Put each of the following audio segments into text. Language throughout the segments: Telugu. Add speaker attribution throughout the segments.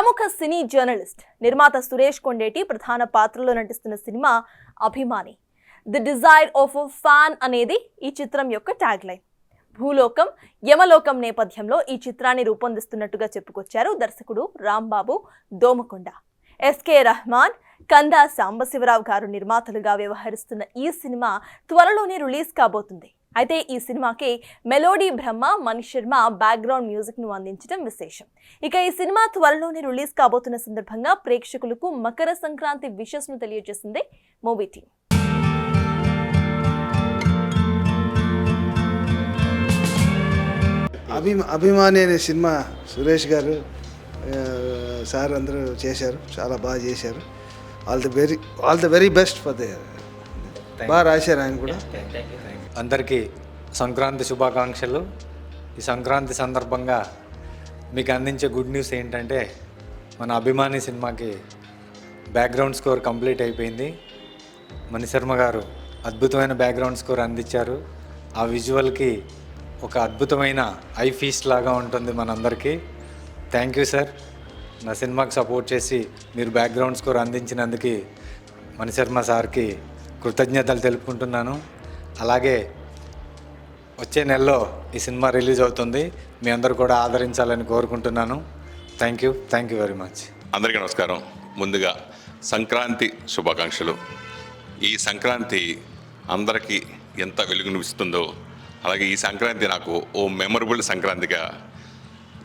Speaker 1: ప్రముఖ సినీ జర్నలిస్ట్ నిర్మాత సురేష్ కొండేటి ప్రధాన పాత్రలో నటిస్తున్న సినిమా అభిమాని. The desire of a fan అనేది ఈ చిత్రం యొక్క ట్యాగ్ లైన్. భూలోకం యమలోకం నేపథ్యంలో ఈ చిత్రాన్ని రూపొందిస్తున్నట్టుగా చెప్పుకొచ్చారు దర్శకుడు రాంబాబు దోమకొండ. ఎస్కే రెహమాన్, కందా సాంబశివరావు గారు నిర్మాతలుగా వ్యవహరిస్తున్న ఈ సినిమా త్వరలోనే రిలీజ్ కాబోతుంది. అయితే ఈ సినిమాకి మెలోడీ బ్రహ్మ మణి శర్మ బ్యాక్గ్రౌండ్ మ్యూజిక్ ను అందించడం విశేషం. ఇక ఈ సినిమా త్వరలోనే రిలీజ్ కాబోతున్న సందర్భంగా ప్రేక్షకులకు మకర సంక్రాంతి విషెస్ ను తెలియజేసింది మూవీ టీం.
Speaker 2: అభిమాని అనే సినిమా సురేష్ గారు సార్ అందరూ చేశారు, చాలా బాగా చేశారు. All the very best for the. బాగా రాశారు ఆయన కూడా.
Speaker 3: అందరికీ సంక్రాంతి శుభాకాంక్షలు. ఈ సంక్రాంతి సందర్భంగా మీకు అందించే గుడ్ న్యూస్ ఏంటంటే మన అభిమాని సినిమాకి బ్యాక్గ్రౌండ్ స్కోర్ కంప్లీట్ అయిపోయింది. మణి శర్మ గారు అద్భుతమైన బ్యాక్గ్రౌండ్ స్కోర్ అందించారు. ఆ విజువల్కి ఒక అద్భుతమైన ఐ ఫీస్ట్ లాగా ఉంటుంది మనందరికీ. థ్యాంక్ యూ సార్, నా సినిమాకి సపోర్ట్ చేసి మీరు బ్యాక్గ్రౌండ్ స్కోర్ అందించినందుకు మణి శర్మ సార్కి కృతజ్ఞతలు తెలుపుకుంటున్నాను. అలాగే వచ్చే నెలలో ఈ సినిమా రిలీజ్ అవుతుంది. మీ అందరూ కూడా ఆదరించాలని కోరుకుంటున్నాను. Thank you very much.
Speaker 4: అందరికీ నమస్కారం. ముందుగా సంక్రాంతి శుభాకాంక్షలు. ఈ సంక్రాంతి అందరికీ ఎంత వెలుగునిస్తుందో అలాగే ఈ సంక్రాంతి నాకు ఓ మెమరబుల్ సంక్రాంతిగా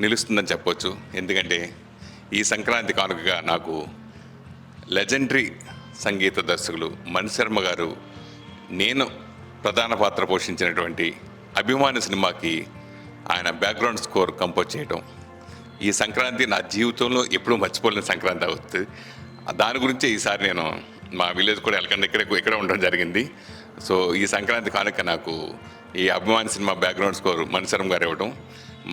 Speaker 4: నిలుస్తుందని చెప్పవచ్చు. ఎందుకంటే ఈ సంక్రాంతి కానుకగా నాకు లెజెండరీ సంగీత దర్శకులు మణి శర్మ గారు నేను ప్రధాన పాత్ర పోషించినటువంటి అభిమాని సినిమాకి ఆయన బ్యాక్గ్రౌండ్ స్కోర్ కంపోజ్ చేయడం, ఈ సంక్రాంతి నా జీవితంలో ఎప్పుడూ మర్చిపోలేని సంక్రాంతి అవుతుంది. దాని గురించి ఈసారి నేను మా విలేజ్ కూడా వెళ్ళకుండా ఇక్కడ ఉండడం జరిగింది. సో ఈ సంక్రాంతి కానుక నాకు ఈ అభిమాని cinema background score Mani Sharma గారు ఇవ్వడం.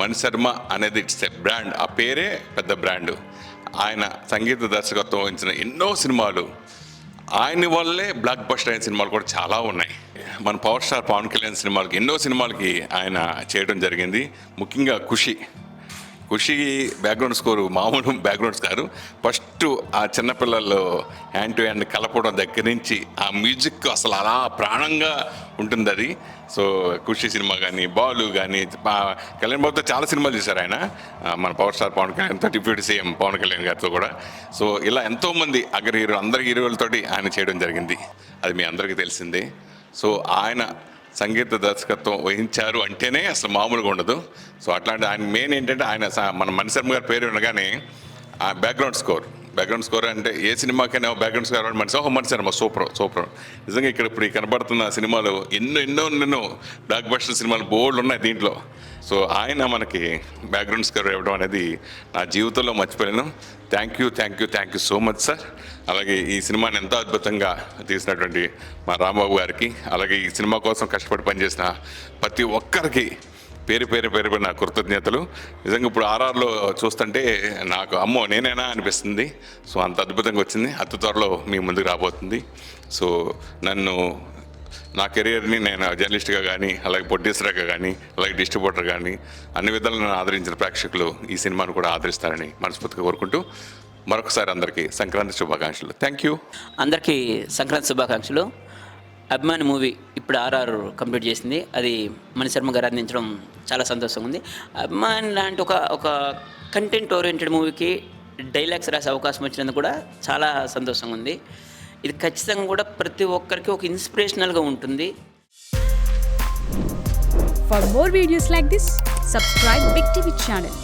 Speaker 4: మణి శర్మ అనేది ఇట్స్ ఎ బ్రాండ్, ఆ పేరే పెద్ద బ్రాండ్. ఆయన సంగీత దర్శకత్వం వహించిన ఎన్నో సినిమాలు, ఆయన వల్లే బ్లాక్ బస్టర్ అయిన సినిమాలు కూడా చాలా ఉన్నాయి. మన పవర్ స్టార్ పవన్ కళ్యాణ్ సినిమాలకి ఎన్నో సినిమాలకి ఆయన చేయడం జరిగింది. ముఖ్యంగా ఖుషి బ్యాక్గ్రౌండ్ స్కోరు మామూలు బ్యాక్గ్రౌండ్ స్కోరు. ఫస్ట్ ఆ చిన్నపిల్లల్లో హ్యాండ్ టు హ్యాండ్ కలపడం దగ్గర నుంచి ఆ మ్యూజిక్ అసలు అలా ప్రాణంగా ఉంటుంది అది. సో ఖుషి సినిమా కానీ, బాలు కానీ, కళ్యాణ్ బాబుతో చాలా సినిమాలు చేశారు ఆయన. మన పవర్ స్టార్ పవన్ కళ్యాణ్తో, డిప్యూటీ సీఎం పవన్ కళ్యాణ్ గారితో కూడా. సో ఇలా ఎంతోమంది అగ్ర హీరో, అందరి హీరోలతోటి ఆయన చేయడం జరిగింది. అది మీ అందరికీ తెలిసిందే. సో ఆయన సంగీత దర్శకత్వం వహించారు అంటేనే అసలు మామూలుగా ఉండదు. సో అట్లాంటి ఆయన మెయిన్ ఏంటంటే ఆయన మన మణి శర్మ గారి పేరు ఉండగానే ఆ బ్యాక్గ్రౌండ్ స్కోర్ అంటే ఏ సినిమాకైనా background score Mani Sharma super. నిజంగా ఇప్పుడు కనబడుతున్న సినిమాలు ఎన్నో బ్లాక్ బస్టర్ సినిమాలు బోల్డ్ ఉన్నాయి దీంట్లో. సో ఆయన మనకి బ్యాక్గ్రౌండ్ స్కోర్ ఇవ్వడం అనేది నా జీవితంలో మర్చిపోయాను. Thank you so much sir. అలాగే ఈ సినిమాని ఎంతో అద్భుతంగా తీసినటువంటి మా రాంబాబు గారికి, అలాగే ఈ సినిమా కోసం కష్టపడి పనిచేసిన ప్రతి ఒక్కరికి పేరు నా కృతజ్ఞతలు. నిజంగా ఇప్పుడు ఆర్ఆర్లో చూస్తుంటే నాకు అమ్మో నేనేనా అనిపిస్తుంది. సో అంత అద్భుతంగా వచ్చింది. అతి త్వరలో మీ ముందుకు రాబోతుంది. సో నా కెరియర్ని నేను జర్నలిస్ట్గా కానీ, అలాగే ప్రొడ్యూసర్గా కానీ, అలాగే డిస్ట్రిబ్యూటర్ కానీ అన్ని విధాలు నన్ను ఆదరించిన ప్రేక్షకులు ఈ సినిమాను కూడా ఆదరిస్తారని మనస్ఫూర్తిగా కోరుకుంటూ మరొకసారి అందరికీ సంక్రాంతి శుభాకాంక్షలు. Thank you.
Speaker 5: అందరికీ సంక్రాంతి శుభాకాంక్షలు. అభిమాని మూవీ ఇప్పుడు ఆర్ఆర్ కంప్లీట్ చేసింది. అది మణి శర్మ గారు అందించడం చాలా సంతోషంగా ఉంది. అభిమాని లాంటి ఒక కంటెంట్ ఓరియంటెడ్ మూవీకి డైలాగ్స్ రాసే అవకాశం వచ్చినందుకు కూడా చాలా సంతోషంగా ఉంది. ఇది ఖచ్చితంగా కూడా ప్రతి ఒక్కరికి ఒక ఇన్స్పిరేషనల్గా ఉంటుంది.
Speaker 6: For more videos like this, subscribe Big TV channel.